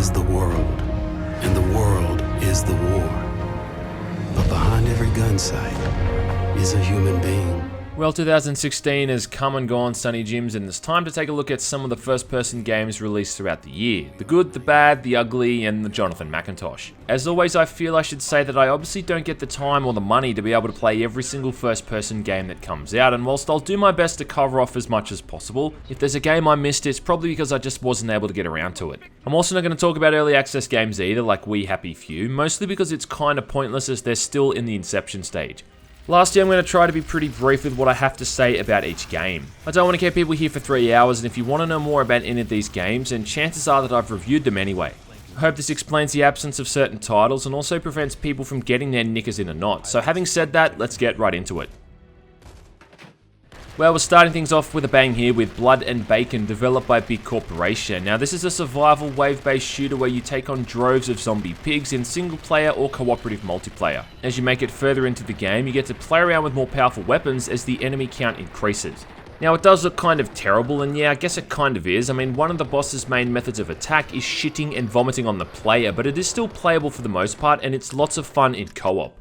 is the world, and the world is the war. But behind every gun sight is a human being. Well, 2016 has come and gone, Sunny Jims, and it's time to take a look at some of the first-person games released throughout the year. The good, the bad, the ugly, and the Jonathan McIntosh. As always, I feel I should say that I obviously don't get the time or the money to be able to play every single first-person game that comes out, and whilst I'll do my best to cover off as much as possible, if there's a game I missed, it's probably because I just wasn't able to get around to it. I'm also not going to talk about early access games either, like We Happy Few, mostly because it's kind of pointless as they're still in the inception stage. Lastly, I'm going to try to be pretty brief with what I have to say about each game. I don't want to keep people here for 3 hours, and if you want to know more about any of these games, then chances are that I've reviewed them anyway. I hope this explains the absence of certain titles and also prevents people from getting their knickers in a knot. So having said that, let's get right into it. Well, we're starting things off with a bang here with Blood and Bacon, developed by Big Corporation. Now, this is a survival wave-based shooter where you take on droves of zombie pigs in single-player or cooperative multiplayer. As you make it further into the game, you get to play around with more powerful weapons as the enemy count increases. Now, it does look kind of terrible, and yeah, I guess it kind of is. I mean, one of the boss's main methods of attack is shitting and vomiting on the player, but it is still playable for the most part, and it's lots of fun in co-op.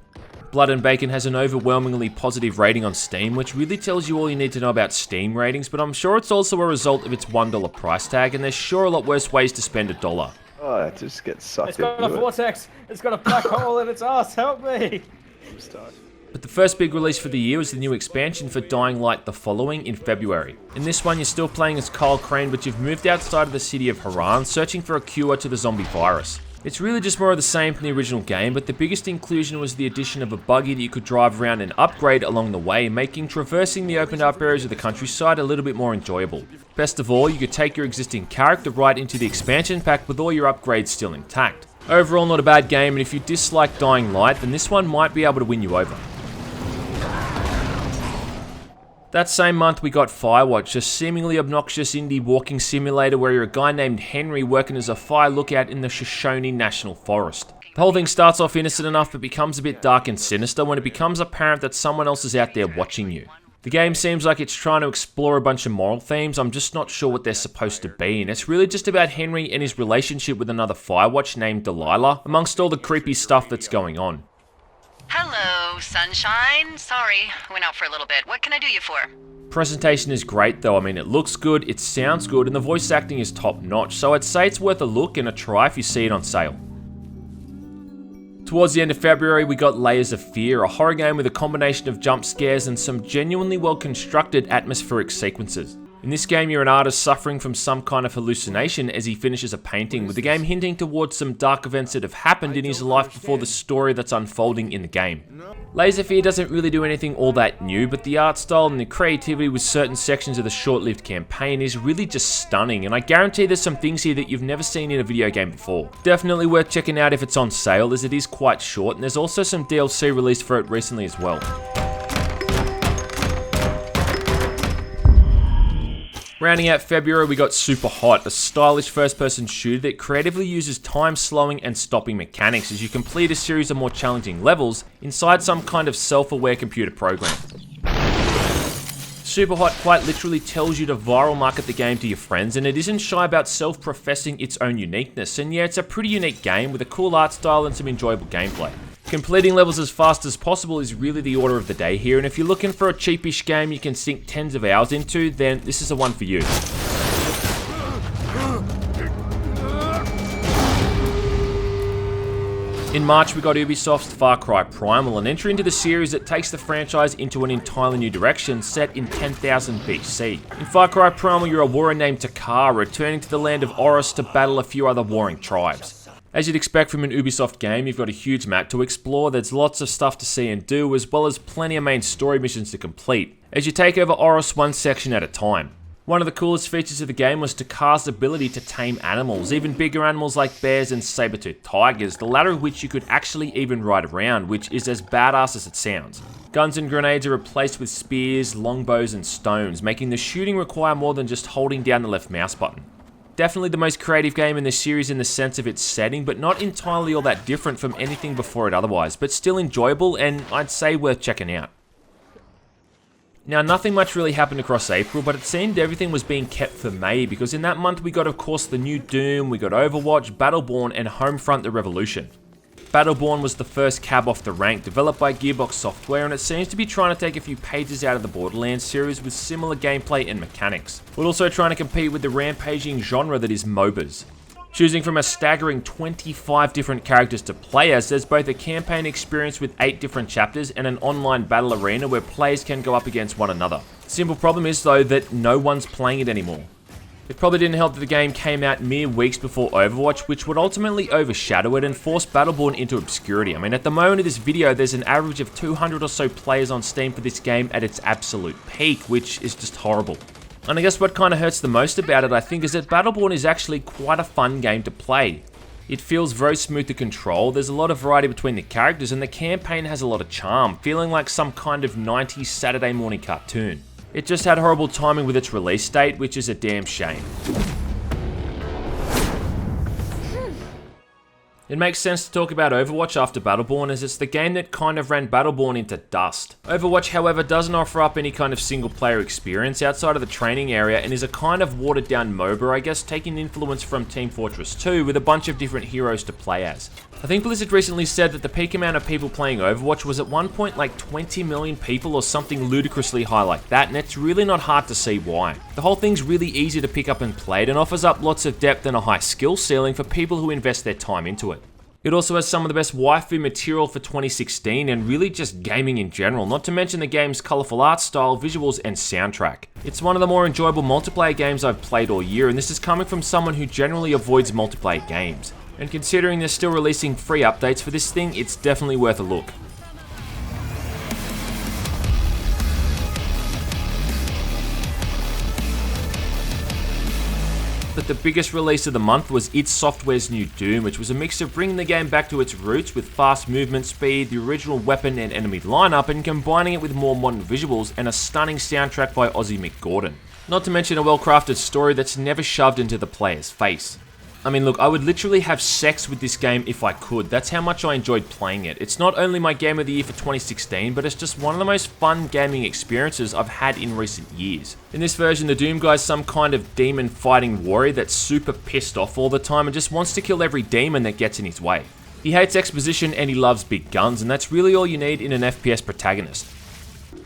Blood and Bacon has an overwhelmingly positive rating on Steam, which really tells you all you need to know about Steam ratings, but I'm sure it's also a result of its $1 price tag, and there's sure a lot worse ways to spend $1. Oh, it just gets sucked into it. It's got a vortex! It's got a black hole in its ass, help me! I'm stuck. But the first big release for the year was the new expansion for Dying Light: The Following in February. In this one, you're still playing as Kyle Crane, but you've moved outside of the city of Haran, searching for a cure to the zombie virus. It's really just more of the same from the original game, but the biggest inclusion was the addition of a buggy that you could drive around and upgrade along the way, making traversing the opened up areas of the countryside a little bit more enjoyable. Best of all, you could take your existing character right into the expansion pack with all your upgrades still intact. Overall, not a bad game, and if you dislike Dying Light, then this one might be able to win you over. That same month we got Firewatch, a seemingly obnoxious indie walking simulator where you're a guy named Henry working as a fire lookout in the Shoshone National Forest. The whole thing starts off innocent enough but becomes a bit dark and sinister when it becomes apparent that someone else is out there watching you. The game seems like it's trying to explore a bunch of moral themes, I'm just not sure what they're supposed to be, and it's really just about Henry and his relationship with another Firewatch named Delilah, amongst all the creepy stuff that's going on. Hello, sunshine. Sorry, I went out for a little bit. What can I do you for? Presentation is great though. I mean, it looks good, it sounds good, and the voice acting is top notch, so I'd say it's worth a look and a try if you see it on sale. Towards the end of February, we got Layers of Fear, a horror game with a combination of jump scares and some genuinely well constructed atmospheric sequences. In this game, you're an artist suffering from some kind of hallucination as he finishes a painting, with the game hinting towards some dark events that have happened in his life before the story that's unfolding in the game. Layers of Fear doesn't really do anything all that new, but the art style and the creativity with certain sections of the short-lived campaign is really just stunning, and I guarantee there's some things here that you've never seen in a video game before. Definitely worth checking out if it's on sale, as it is quite short, and there's also some DLC released for it recently as well. Rounding out February, we got Super Hot, a stylish first-person shooter that creatively uses time slowing and stopping mechanics as you complete a series of more challenging levels inside some kind of self-aware computer program. Super Hot quite literally tells you to viral market the game to your friends, and it isn't shy about self-professing its own uniqueness, and yeah, it's a pretty unique game with a cool art style and some enjoyable gameplay. Completing levels as fast as possible is really the order of the day here, and if you're looking for a cheapish game you can sink tens of hours into, then this is the one for you. In March, we got Ubisoft's Far Cry Primal, an entry into the series that takes the franchise into an entirely new direction, set in 10,000 BC. In Far Cry Primal, you're a warrior named Takar, returning to the land of Oris to battle a few other warring tribes. As you'd expect from an Ubisoft game, you've got a huge map to explore, there's lots of stuff to see and do, as well as plenty of main story missions to complete, as you take over Oris one section at a time. One of the coolest features of the game was Takar's ability to tame animals, even bigger animals like bears and saber-toothed tigers, the latter of which you could actually even ride around, which is as badass as it sounds. Guns and grenades are replaced with spears, longbows and stones, making the shooting require more than just holding down the left mouse button. Definitely the most creative game in the series in the sense of its setting, but not entirely all that different from anything before it otherwise, but still enjoyable and I'd say worth checking out. Now, nothing much really happened across April, but it seemed everything was being kept for May, because in that month we got, of course, the new Doom, we got Overwatch, Battleborn, and Homefront: The Revolution. Battleborn was the first cab off the rank, developed by Gearbox Software, and it seems to be trying to take a few pages out of the Borderlands series with similar gameplay and mechanics, but also trying to compete with the rampaging genre that is MOBAs. Choosing from a staggering 25 different characters to play as, there's both a campaign experience with 8 different chapters and an online battle arena where players can go up against one another. The simple problem is though that no one's playing it anymore. It probably didn't help that the game came out mere weeks before Overwatch, which would ultimately overshadow it and force Battleborn into obscurity. I mean, at the moment of this video, there's an average of 200 or so players on Steam for this game at its absolute peak, which is just horrible. And I guess what kind of hurts the most about it, I think, is that Battleborn is actually quite a fun game to play. It feels very smooth to control, there's a lot of variety between the characters, and the campaign has a lot of charm, feeling like some kind of 90s Saturday morning cartoon. It just had horrible timing with its release date, which is a damn shame. It makes sense to talk about Overwatch after Battleborn, as it's the game that kind of ran Battleborn into dust. Overwatch, however, doesn't offer up any kind of single player experience outside of the training area and is a kind of watered down MOBA, I guess, taking influence from Team Fortress 2 with a bunch of different heroes to play as. I think Blizzard recently said that the peak amount of people playing Overwatch was at one point like 20 million people or something ludicrously high like that, and it's really not hard to see why. The whole thing's really easy to pick up and play and offers up lots of depth and a high skill ceiling for people who invest their time into it. It also has some of the best waifu material for 2016 and really just gaming in general, not to mention the game's colourful art style, visuals and soundtrack. It's one of the more enjoyable multiplayer games I've played all year, and this is coming from someone who generally avoids multiplayer games. And considering they're still releasing free updates for this thing, it's definitely worth a look. But the biggest release of the month was id Software's new Doom, which was a mix of bringing the game back to its roots with fast movement speed, the original weapon and enemy lineup, and combining it with more modern visuals and a stunning soundtrack by Ozzy McGordon. Not to mention a well-crafted story that's never shoved into the player's face. I mean, look, I would literally have sex with this game if I could. That's how much I enjoyed playing it. It's not only my game of the year for 2016, but it's just one of the most fun gaming experiences I've had in recent years. In this version, the Doom guy's some kind of demon fighting warrior that's super pissed off all the time and just wants to kill every demon that gets in his way. He hates exposition and he loves big guns, and that's really all you need in an FPS protagonist.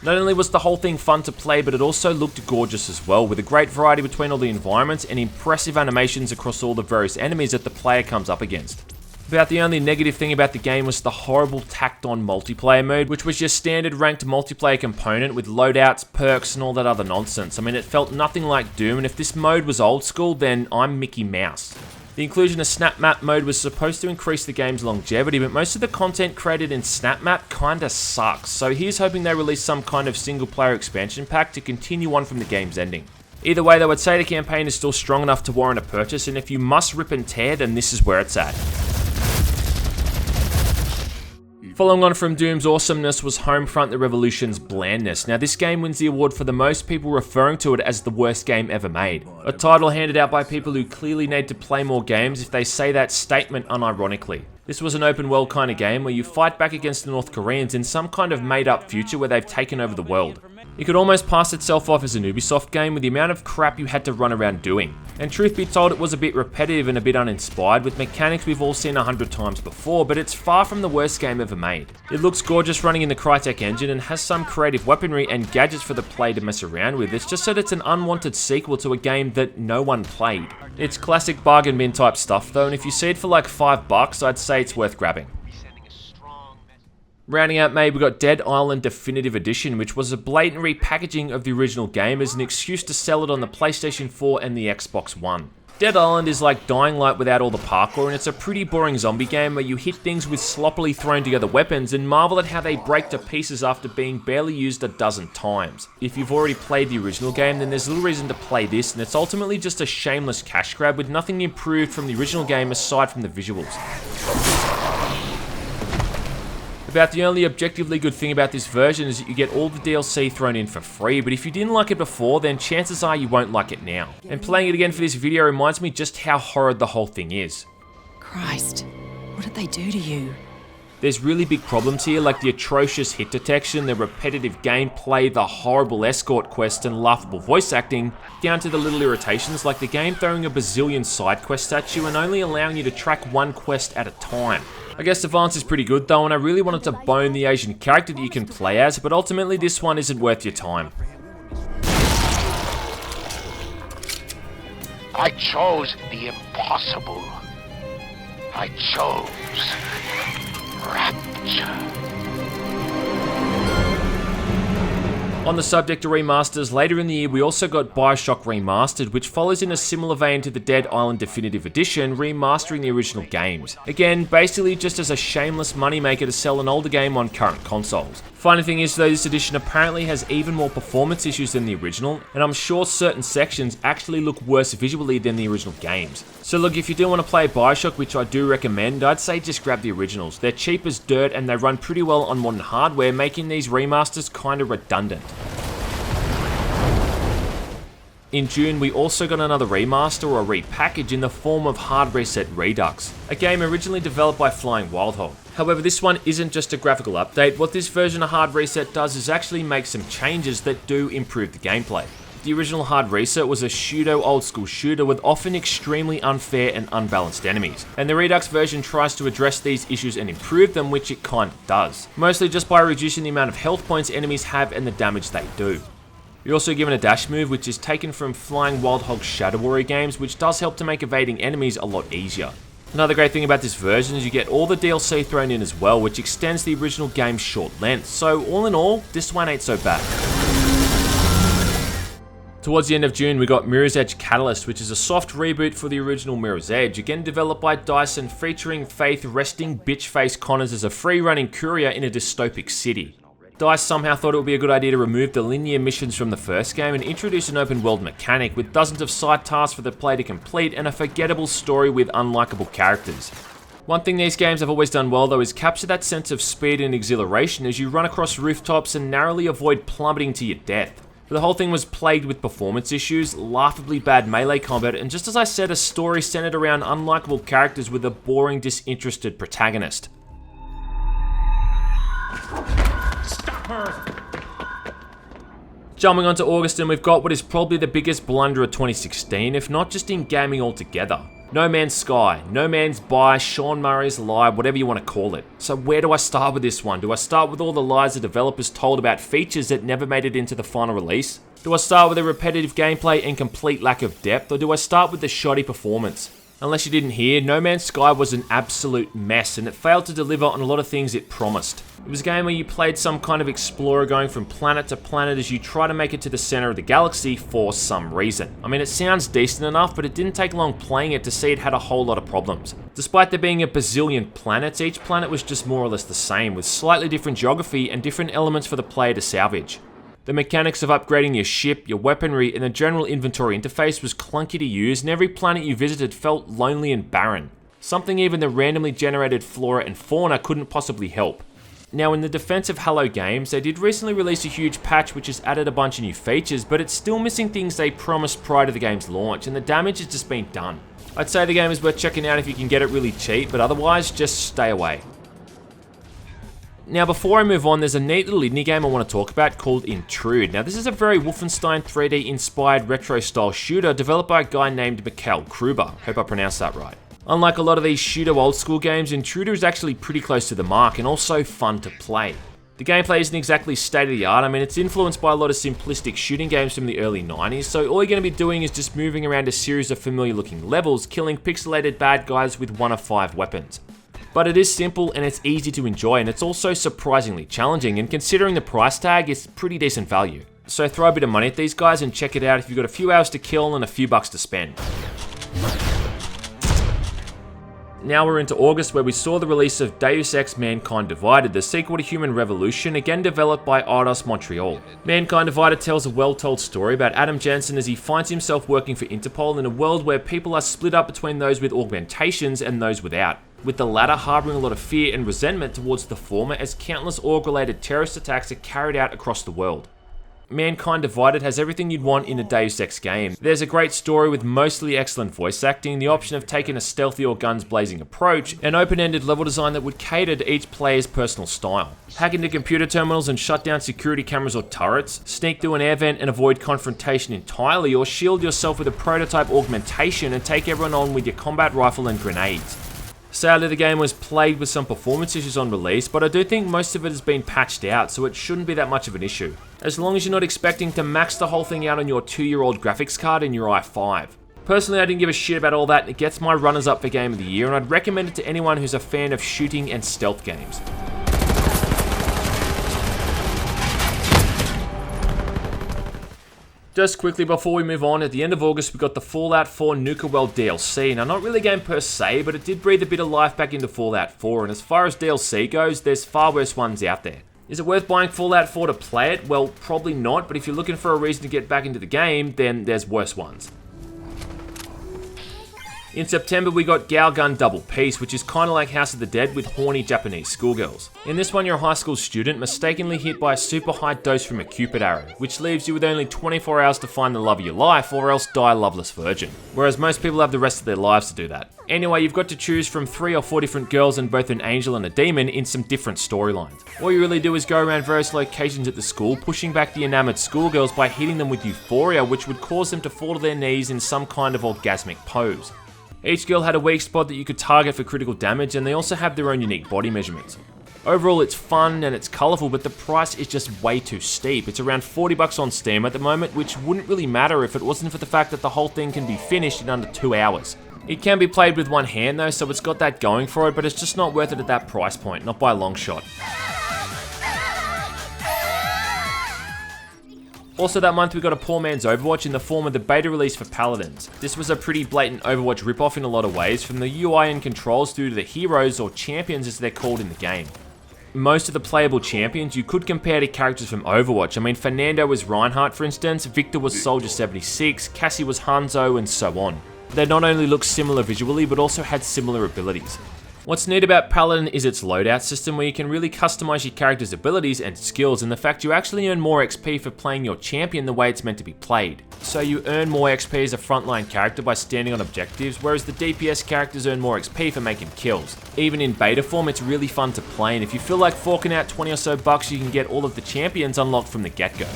Not only was the whole thing fun to play, but it also looked gorgeous as well, with a great variety between all the environments and impressive animations across all the various enemies that the player comes up against. About the only negative thing about the game was the horrible tacked-on multiplayer mode, which was your standard ranked multiplayer component with loadouts, perks and all that other nonsense. I mean, it felt nothing like Doom, and if this mode was old school, then I'm Mickey Mouse. The inclusion of Snap Map mode was supposed to increase the game's longevity, but most of the content created in Snap Map kinda sucks, so here's hoping they release some kind of single player expansion pack to continue on from the game's ending. Either way though, I'd say the campaign is still strong enough to warrant a purchase, and if you must rip and tear, then this is where it's at. Following on from Doom's awesomeness was Homefront: The Revolution's blandness. Now this game wins the award for the most people referring to it as the worst game ever made. A title handed out by people who clearly need to play more games if they say that statement unironically. This was an open world kind of game where you fight back against the North Koreans in some kind of made up future where they've taken over the world. It could almost pass itself off as an Ubisoft game with the amount of crap you had to run around doing. And truth be told, it was a bit repetitive and a bit uninspired with mechanics we've all seen 100 times before, but it's far from the worst game ever made. It looks gorgeous running in the Crytek engine and has some creative weaponry and gadgets for the player to mess around with. It's just that it's an unwanted sequel to a game that no one played. It's classic bargain bin type stuff though, and if you see it for like $5, I'd say it's worth grabbing. Rounding out May, we got Dead Island Definitive Edition, which was a blatant repackaging of the original game as an excuse to sell it on the PlayStation 4 and the Xbox One. Dead Island is like Dying Light without all the parkour, and it's a pretty boring zombie game where you hit things with sloppily thrown together weapons and marvel at how they break to pieces after being barely used a dozen times. If you've already played the original game, then there's little reason to play this, and it's ultimately just a shameless cash grab with nothing improved from the original game aside from the visuals. About the only objectively good thing about this version is that you get all the DLC thrown in for free, but if you didn't like it before, then chances are you won't like it now. And playing it again for this video reminds me just how horrid the whole thing is. Christ, what did they do to you? There's really big problems here, like the atrocious hit detection, the repetitive gameplay, the horrible escort quests and laughable voice acting, down to the little irritations like the game throwing a bazillion side quests at you and only allowing you to track one quest at a time. I guess Advance is pretty good though, and I really wanted to bone the Asian character that you can play as, but ultimately this one isn't worth your time. I chose the impossible. I chose rapture. On the subject of remasters, later in the year we also got BioShock Remastered, which follows in a similar vein to the Dead Island Definitive Edition, remastering the original games. Again, basically just as a shameless moneymaker to sell an older game on current consoles. Funny thing is though, this edition apparently has even more performance issues than the original, and I'm sure certain sections actually look worse visually than the original games. So look, if you do want to play BioShock, which I do recommend, I'd say just grab the originals. They're cheap as dirt and they run pretty well on modern hardware, making these remasters kinda redundant. In June, we also got another remaster or repackage in the form of Hard Reset Redux, a game originally developed by Flying Wild Hog. However, this one isn't just a graphical update. What this version of Hard Reset does is actually make some changes that do improve the gameplay. The original Hard Reset was a pseudo old school shooter with often extremely unfair and unbalanced enemies, and the Redux version tries to address these issues and improve them, which it kinda does. Mostly just by reducing the amount of health points enemies have and the damage they do. You're also given a dash move, which is taken from Flying Wild Hog's Shadow Warrior games, which does help to make evading enemies a lot easier. Another great thing about this version is you get all the DLC thrown in as well, which extends the original game's short length, so all in all, this one ain't so bad. Towards the end of June, we got Mirror's Edge Catalyst, which is a soft reboot for the original Mirror's Edge, again developed by Dyson, featuring Faith resting bitch-face Connors as a free-running courier in a dystopic city. DICE somehow thought it would be a good idea to remove the linear missions from the first game and introduce an open world mechanic with dozens of side tasks for the player to complete and a forgettable story with unlikable characters. One thing these games have always done well though is capture that sense of speed and exhilaration as you run across rooftops and narrowly avoid plummeting to your death. But the whole thing was plagued with performance issues, laughably bad melee combat, and just as I said, a story centered around unlikable characters with a boring, disinterested protagonist. Jumping onto August, and we've got what is probably the biggest blunder of 2016, if not just in gaming altogether. No Man's Sky, No Man's Buy, Sean Murray's Lie, whatever you want to call it. So where do I start with this one? Do I start with all the lies the developers told about features that never made it into the final release? Do I start with a repetitive gameplay and complete lack of depth, or do I start with the shoddy performance? Unless you didn't hear, No Man's Sky was an absolute mess and it failed to deliver on a lot of things it promised. It was a game where you played some kind of explorer going from planet to planet as you try to make it to the center of the galaxy for some reason. I mean, it sounds decent enough, but it didn't take long playing it to see it had a whole lot of problems. Despite there being a bazillion planets, each planet was just more or less the same, with slightly different geography and different elements for the player to salvage. The mechanics of upgrading your ship, your weaponry, and the general inventory interface was clunky to use, and every planet you visited felt lonely and barren. Something even the randomly generated flora and fauna couldn't possibly help. Now, in the defense of Hello Games, they did recently release a huge patch which has added a bunch of new features, but it's still missing things they promised prior to the game's launch, and the damage has just been done. I'd say the game is worth checking out if you can get it really cheap, but otherwise, just stay away. Now, before I move on, there's a neat little indie game I want to talk about called Intrude. Now, this is a very Wolfenstein 3D inspired retro style shooter developed by a guy named Mikhail Kruber. Hope I pronounced that right. Unlike a lot of these shooter old school games, Intruder is actually pretty close to the mark and also fun to play. The gameplay isn't exactly state of the art. I mean, it's influenced by a lot of simplistic shooting games from the early 90s, so all you're going to be doing is just moving around a series of familiar looking levels, killing pixelated bad guys with 1 of 5 weapons. But it is simple and it's easy to enjoy, and it's also surprisingly challenging, and considering the price tag, it's pretty decent value. So throw a bit of money at these guys and check it out if you've got a few hours to kill and a few bucks to spend. Now we're into August, where we saw the release of Deus Ex Mankind Divided, the sequel to Human Revolution, again developed by Eidos Montreal. Mankind Divided tells a well-told story about Adam Jensen as he finds himself working for Interpol in a world where people are split up between those with augmentations and those without, with the latter harbouring a lot of fear and resentment towards the former as countless org-related terrorist attacks are carried out across the world. Mankind Divided has everything you'd want in a Deus Ex game. There's a great story with mostly excellent voice acting, the option of taking a stealthy or guns blazing approach, and open-ended level design that would cater to each player's personal style. Hack into computer terminals and shut down security cameras or turrets, sneak through an air vent and avoid confrontation entirely, or shield yourself with a prototype augmentation and take everyone on with your combat rifle and grenades. Sadly, the game was plagued with some performance issues on release, but I do think most of it has been patched out, so it shouldn't be that much of an issue. As long as you're not expecting to max the whole thing out on your 2-year-old graphics card in your i5. Personally, I didn't give a shit about all that, and it gets my runners up for Game of the Year, and I'd recommend it to anyone who's a fan of shooting and stealth games. Just quickly before we move on, at the end of August we got the Fallout 4 Nuka World DLC. Now, not really a game per se, but it did breathe a bit of life back into Fallout 4, and as far as DLC goes, there's far worse ones out there. Is it worth buying Fallout 4 to play it? Well, probably not, but if you're looking for a reason to get back into the game, then there's worse ones. In September, we got Galgun Double Peace, which is kinda like House of the Dead with horny Japanese schoolgirls. In this one, you're a high school student mistakenly hit by a super high dose from a Cupid arrow, which leaves you with only 24 hours to find the love of your life or else die a loveless virgin. Whereas most people have the rest of their lives to do that. Anyway, you've got to choose from 3 or 4 different girls and both an angel and a demon in some different storylines. All you really do is go around various locations at the school, pushing back the enamored schoolgirls by hitting them with euphoria, which would cause them to fall to their knees in some kind of orgasmic pose. Each girl had a weak spot that you could target for critical damage, and they also have their own unique body measurements. Overall, it's fun and it's colourful, but the price is just way too steep. It's around $40 on Steam at the moment, which wouldn't really matter if it wasn't for the fact that the whole thing can be finished in under 2 hours. It can be played with one hand though, so it's got that going for it, but it's just not worth it at that price point, not by a long shot. Also that month we got a poor man's Overwatch in the form of the beta release for Paladins. This was a pretty blatant Overwatch ripoff in a lot of ways, from the UI and controls through to the heroes, or champions as they're called in the game. Most of the playable champions you could compare to characters from Overwatch. I mean, Fernando was Reinhardt for instance, Victor was Soldier 76, Cassie was Hanzo, and so on. They not only looked similar visually, but also had similar abilities. What's neat about Paladin is its loadout system, where you can really customize your character's abilities and skills, and the fact you actually earn more XP for playing your champion the way it's meant to be played. So you earn more XP as a frontline character by standing on objectives, whereas the DPS characters earn more XP for making kills. Even in beta form, it's really fun to play, and if you feel like forking out 20 or so bucks, you can get all of the champions unlocked from the get-go.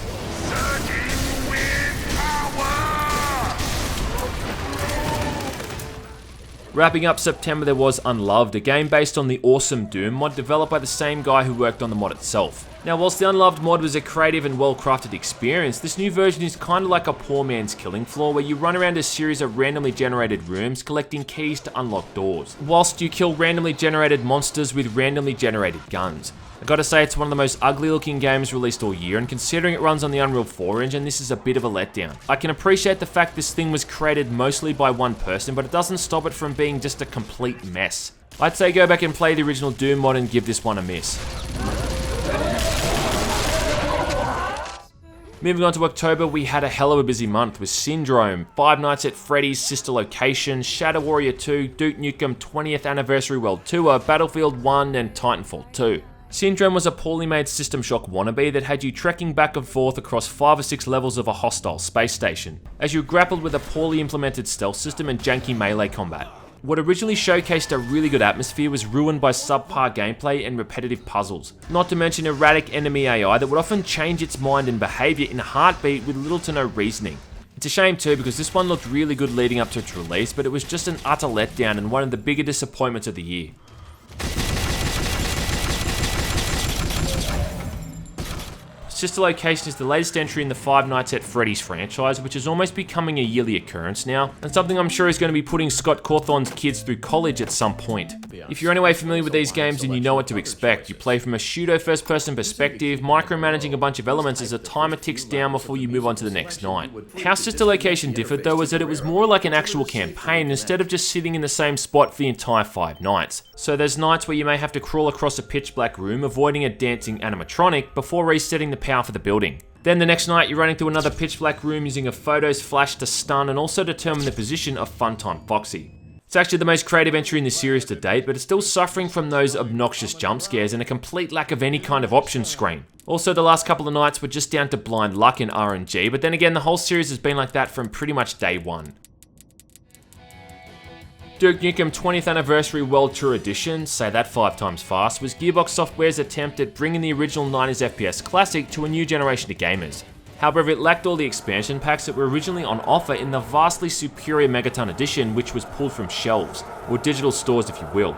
Wrapping up September, there was Unloved, a game based on the awesome Doom mod developed by the same guy who worked on the mod itself. Now, whilst the Unloved mod was a creative and well-crafted experience, this new version is kinda like a poor man's Killing Floor, where you run around a series of randomly generated rooms collecting keys to unlock doors, whilst you kill randomly generated monsters with randomly generated guns. I gotta say, it's one of the most ugly looking games released all year, and considering it runs on the Unreal 4 engine, this is a bit of a letdown. I can appreciate the fact this thing was created mostly by one person, but it doesn't stop it from being just a complete mess. I'd say go back and play the original Doom mod and give this one a miss. Moving on to October, we had a hell of a busy month with Syndrome, Five Nights at Freddy's Sister Location, Shadow Warrior 2, Duke Nukem 20th Anniversary World Tour, Battlefield 1, and Titanfall 2. Syndrome was a poorly made System Shock wannabe that had you trekking back and forth across 5 or 6 levels of a hostile space station, as you grappled with a poorly implemented stealth system and janky melee combat. What originally showcased a really good atmosphere was ruined by subpar gameplay and repetitive puzzles, not to mention erratic enemy AI that would often change its mind and behaviour in a heartbeat with little to no reasoning. It's a shame too, because this one looked really good leading up to its release, but it was just an utter letdown and one of the bigger disappointments of the year. Sister Location is the latest entry in the Five Nights at Freddy's franchise, which is almost becoming a yearly occurrence now, and something I'm sure is going to be putting Scott Cawthon's kids through college at some point. If you're anyway familiar with these games, then you know what to expect. You play from a pseudo first-person perspective, micromanaging a bunch of elements as the timer ticks down before you move on to the next night. How Sister Location differed though was that it was more like an actual campaign instead of just sitting in the same spot for the entire 5 nights. So there's nights where you may have to crawl across a pitch black room, avoiding a dancing animatronic before resetting the power for the building. Then the next night you're running through another pitch black room using a photos flash to stun and also determine the position of Funtime Foxy. It's actually the most creative entry in the series to date, but it's still suffering from those obnoxious jump scares and a complete lack of any kind of option screen. Also, the last couple of nights were just down to blind luck and RNG, but then again, the whole series has been like that from pretty much day one. Duke Nukem 20th Anniversary World Tour Edition, say that 5 times fast, was Gearbox Software's attempt at bringing the original 90s FPS classic to a new generation of gamers. However, it lacked all the expansion packs that were originally on offer in the vastly superior Megaton Edition, which was pulled from shelves, or digital stores if you will.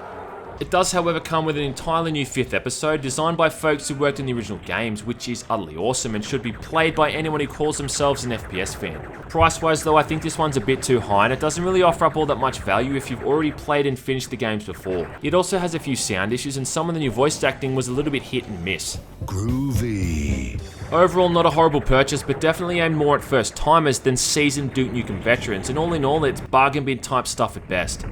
It does, however, come with an entirely new 5th episode designed by folks who worked in the original games, which is utterly awesome and should be played by anyone who calls themselves an FPS fan. Price-wise though, I think this one's a bit too high and it doesn't really offer up all that much value if you've already played and finished the games before. It also has a few sound issues and some of the new voice acting was a little bit hit and miss. Groovy. Overall, not a horrible purchase, but definitely aimed more at first timers than seasoned Duke Nukem veterans, and all in all, it's bargain bin type stuff at best.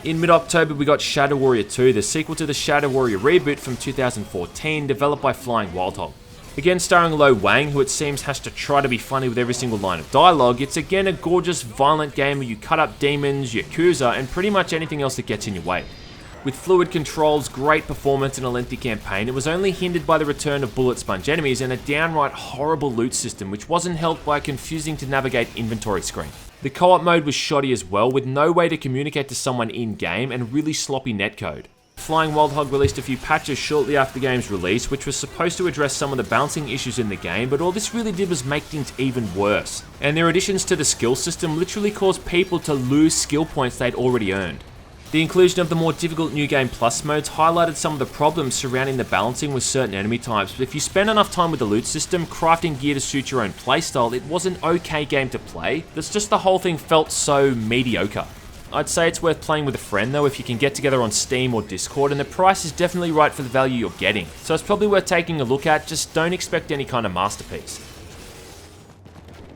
In mid-October, we got Shadow Warrior 2, the sequel to the Shadow Warrior reboot from 2014, developed by Flying Wildhog. Again starring Lo Wang, who it seems has to try to be funny with every single line of dialogue, it's again a gorgeous, violent game where you cut up demons, Yakuza, and pretty much anything else that gets in your way. With fluid controls, great performance, and a lengthy campaign, it was only hindered by the return of bullet sponge enemies and a downright horrible loot system which wasn't helped by a confusing to navigate inventory screen. The co-op mode was shoddy as well, with no way to communicate to someone in-game and really sloppy netcode. Flying Wildhog released a few patches shortly after the game's release, which was supposed to address some of the balancing issues in the game, but all this really did was make things even worse. And their additions to the skill system literally caused people to lose skill points they'd already earned. The inclusion of the more difficult New Game Plus modes highlighted some of the problems surrounding the balancing with certain enemy types, but if you spend enough time with the loot system, crafting gear to suit your own playstyle, it was an okay game to play. It's just the whole thing felt so mediocre. I'd say it's worth playing with a friend though if you can get together on Steam or Discord, and the price is definitely right for the value you're getting, so it's probably worth taking a look at, just don't expect any kind of masterpiece.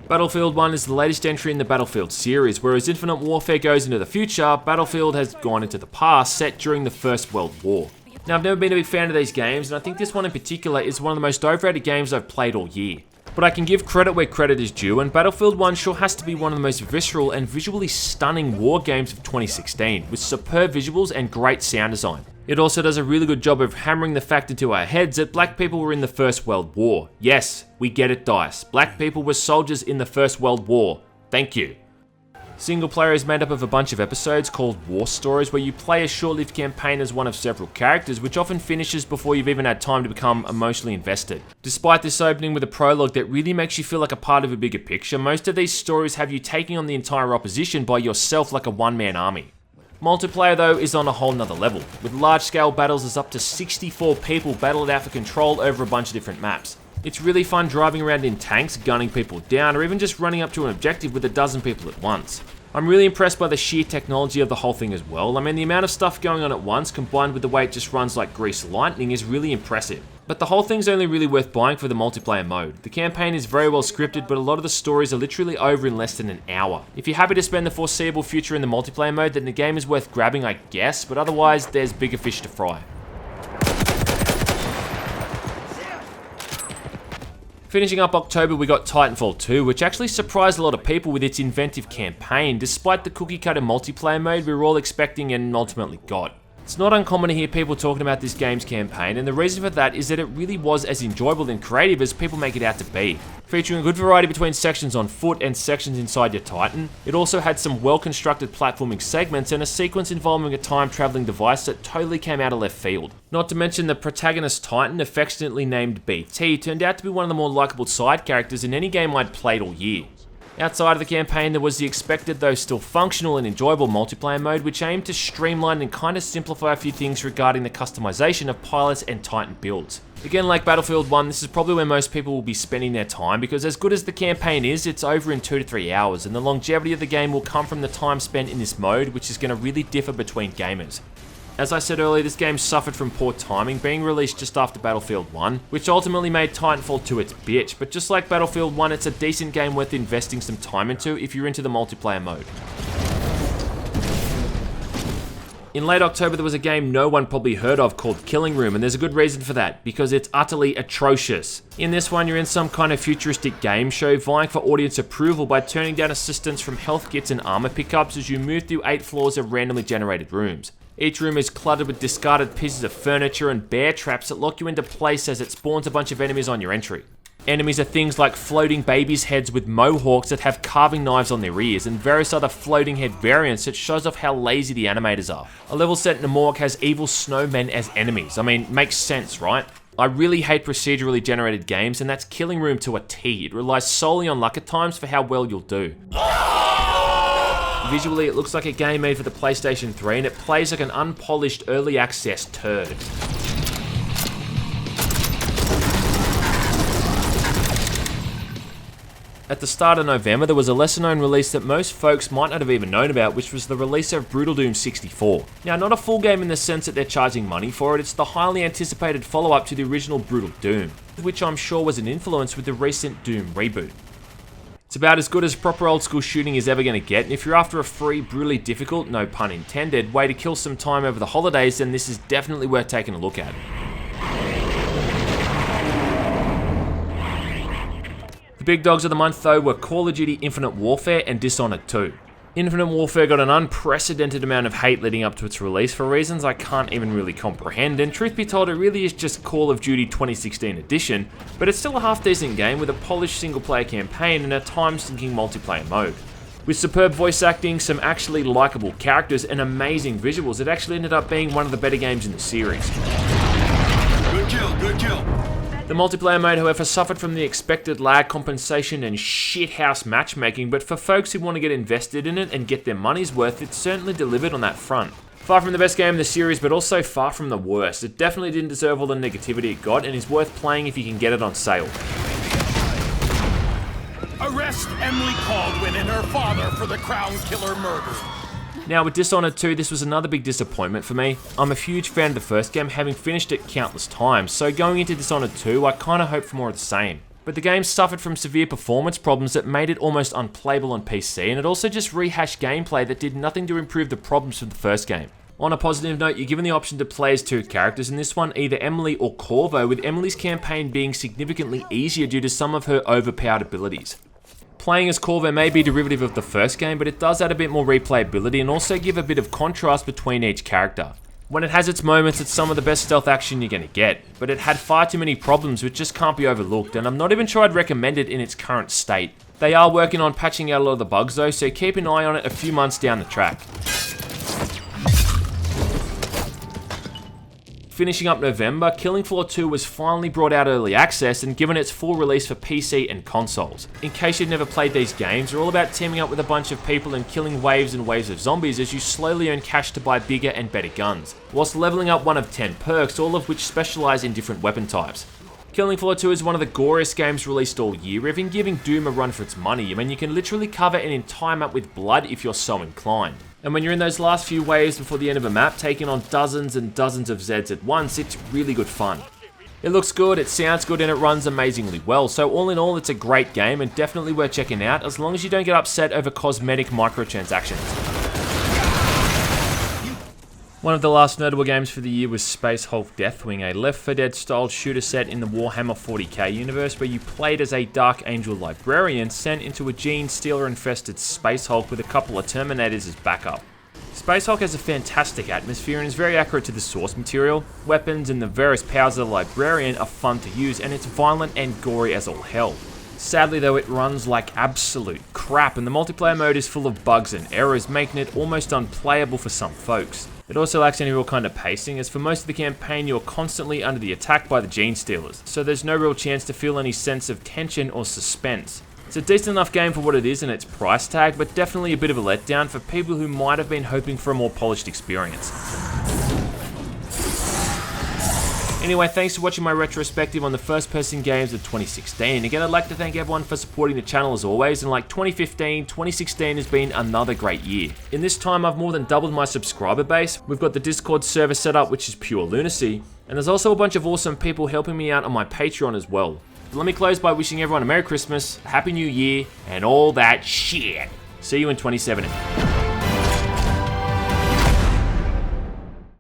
Battlefield 1 is the latest entry in the Battlefield series, whereas Infinite Warfare goes into the future, Battlefield has gone into the past, set during the First World War. Now, I've never been a big fan of these games, and I think this one in particular is one of the most overrated games I've played all year. But I can give credit where credit is due, and Battlefield 1 sure has to be one of the most visceral and visually stunning war games of 2016, with superb visuals and great sound design. It also does a really good job of hammering the fact into our heads that black people were in the First World War. Yes, we get it, DICE. Black people were soldiers in the First World War. Thank you. Single player is made up of a bunch of episodes called War Stories, where you play a short-lived campaign as one of several characters, which often finishes before you've even had time to become emotionally invested. Despite this opening with a prologue that really makes you feel like a part of a bigger picture, most of these stories have you taking on the entire opposition by yourself like a one-man army. Multiplayer though is on a whole nother level, with large scale battles as up to 64 people battle it out for control over a bunch of different maps. It's really fun driving around in tanks, gunning people down, or even just running up to an objective with a dozen people at once. I'm really impressed by the sheer technology of the whole thing as well. I mean, the amount of stuff going on at once combined with the way it just runs like greased lightning is really impressive. But the whole thing's only really worth buying for the multiplayer mode. The campaign is very well scripted, but a lot of the stories are literally over in less than an hour. If you're happy to spend the foreseeable future in the multiplayer mode, then the game is worth grabbing, I guess, but otherwise, there's bigger fish to fry. Finishing up October, we got Titanfall 2, which actually surprised a lot of people with its inventive campaign, despite the cookie-cutter multiplayer mode we were all expecting and ultimately got. It's not uncommon to hear people talking about this game's campaign, and the reason for that is that it really was as enjoyable and creative as people make it out to be. Featuring a good variety between sections on foot and sections inside your Titan, it also had some well-constructed platforming segments and a sequence involving a time-traveling device that totally came out of left field. Not to mention the protagonist Titan, affectionately named BT, turned out to be one of the more likable side characters in any game I'd played all year. Outside of the campaign, there was the expected though still functional and enjoyable multiplayer mode, which aimed to streamline and kind of simplify a few things regarding the customization of pilots and Titan builds. Again, like Battlefield 1, this is probably where most people will be spending their time, because as good as the campaign is, it's over in 2 to 3 hours, and the longevity of the game will come from the time spent in this mode, which is going to really differ between gamers. As I said earlier, this game suffered from poor timing, being released just after Battlefield 1, which ultimately made Titanfall 2 its bitch, but just like Battlefield 1, it's a decent game worth investing some time into if you're into the multiplayer mode. In late October, there was a game no one probably heard of called Killing Room, and there's a good reason for that, because it's utterly atrocious. In this one, you're in some kind of futuristic game show, vying for audience approval by turning down assistance from health kits and armor pickups as you move through 8 floors of randomly generated rooms. Each room is cluttered with discarded pieces of furniture and bear traps that lock you into place as it spawns a bunch of enemies on your entry. Enemies are things like floating babies' heads with mohawks that have carving knives on their ears, and various other floating head variants that shows off how lazy the animators are. A level set in a morgue has evil snowmen as enemies. I mean, makes sense, right? I really hate procedurally generated games, and that's Killing Room to a T. It relies solely on luck at times for how well you'll do. Visually, it looks like a game made for the PlayStation 3, and it plays like an unpolished early access turd. At the start of November, there was a lesser known release that most folks might not have even known about, which was the release of Brutal Doom 64. Now, not a full game in the sense that they're charging money for it, it's the highly anticipated follow-up to the original Brutal Doom, which I'm sure was an influence with the recent Doom reboot. It's about as good as proper old school shooting is ever going to get, and if you're after a free, brutally difficult, no pun intended, way to kill some time over the holidays, then this is definitely worth taking a look at. The big dogs of the month though were Call of Duty Infinite Warfare and Dishonored 2. Infinite Warfare got an unprecedented amount of hate leading up to its release for reasons I can't even really comprehend, and truth be told, it really is just Call of Duty 2016 edition, but it's still a half decent game with a polished single player campaign and a time-sinking multiplayer mode. With superb voice acting, some actually likeable characters, and amazing visuals, it actually ended up being one of the better games in the series. Good kill, good kill. The multiplayer mode, however, suffered from the expected lag compensation and shithouse matchmaking, but for folks who want to get invested in it and get their money's worth, it certainly delivered on that front. Far from the best game in the series, but also far from the worst. It definitely didn't deserve all the negativity it got, and is worth playing if you can get it on sale. Arrest Emily Caldwin and her father for the Crown Killer murder. Now with Dishonored 2, this was another big disappointment for me. I'm a huge fan of the first game, having finished it countless times, so going into Dishonored 2, I kinda hoped for more of the same. But the game suffered from severe performance problems that made it almost unplayable on PC, and it also just rehashed gameplay that did nothing to improve the problems from the first game. On a positive note, you're given the option to play as 2 characters in this one, either Emily or Corvo, with Emily's campaign being significantly easier due to some of her overpowered abilities. Playing as Corvo may be derivative of the first game, but it does add a bit more replayability and also give a bit of contrast between each character. When it has its moments, it's some of the best stealth action you're going to get, but it had far too many problems which just can't be overlooked, and I'm not even sure I'd recommend it in its current state. They are working on patching out a lot of the bugs though, so keep an eye on it a few months down the track. Finishing up November, Killing Floor 2 was finally brought out early access and given its full release for PC and consoles. In case you've never played these games, they're all about teaming up with a bunch of people and killing waves and waves of zombies as you slowly earn cash to buy bigger and better guns, whilst leveling up one of 10 perks, all of which specialise in different weapon types. Killing Floor 2 is one of the goriest games released all year, even giving Doom a run for its money. I mean, you can literally cover an entire map with blood if you're so inclined. And when you're in those last few waves before the end of a map, taking on dozens and dozens of Zeds at once, it's really good fun. It looks good, it sounds good, and it runs amazingly well, so all in all, it's a great game and definitely worth checking out, as long as you don't get upset over cosmetic microtransactions. One of the last notable games for the year was Space Hulk Deathwing, a Left 4 Dead style shooter set in the Warhammer 40k universe where you played as a Dark Angel librarian sent into a Gene Stealer infested Space Hulk with a couple of Terminators as backup. Space Hulk has a fantastic atmosphere and is very accurate to the source material. Weapons and the various powers of the librarian are fun to use, and it's violent and gory as all hell. Sadly though, it runs like absolute crap, and the multiplayer mode is full of bugs and errors, making it almost unplayable for some folks. It also lacks any real kind of pacing, as for most of the campaign you're constantly under the attack by the Gene Stealers, so there's no real chance to feel any sense of tension or suspense. It's a decent enough game for what it is and its price tag, but definitely a bit of a letdown for people who might have been hoping for a more polished experience. Anyway, thanks for watching my retrospective on the first-person games of 2016. Again, I'd like to thank everyone for supporting the channel as always, and like 2015, 2016 has been another great year. In this time, I've more than doubled my subscriber base. We've got the Discord server set up, which is pure lunacy, and there's also a bunch of awesome people helping me out on my Patreon as well. But let me close by wishing everyone a Merry Christmas, a Happy New Year, and all that shit. See you in 2017.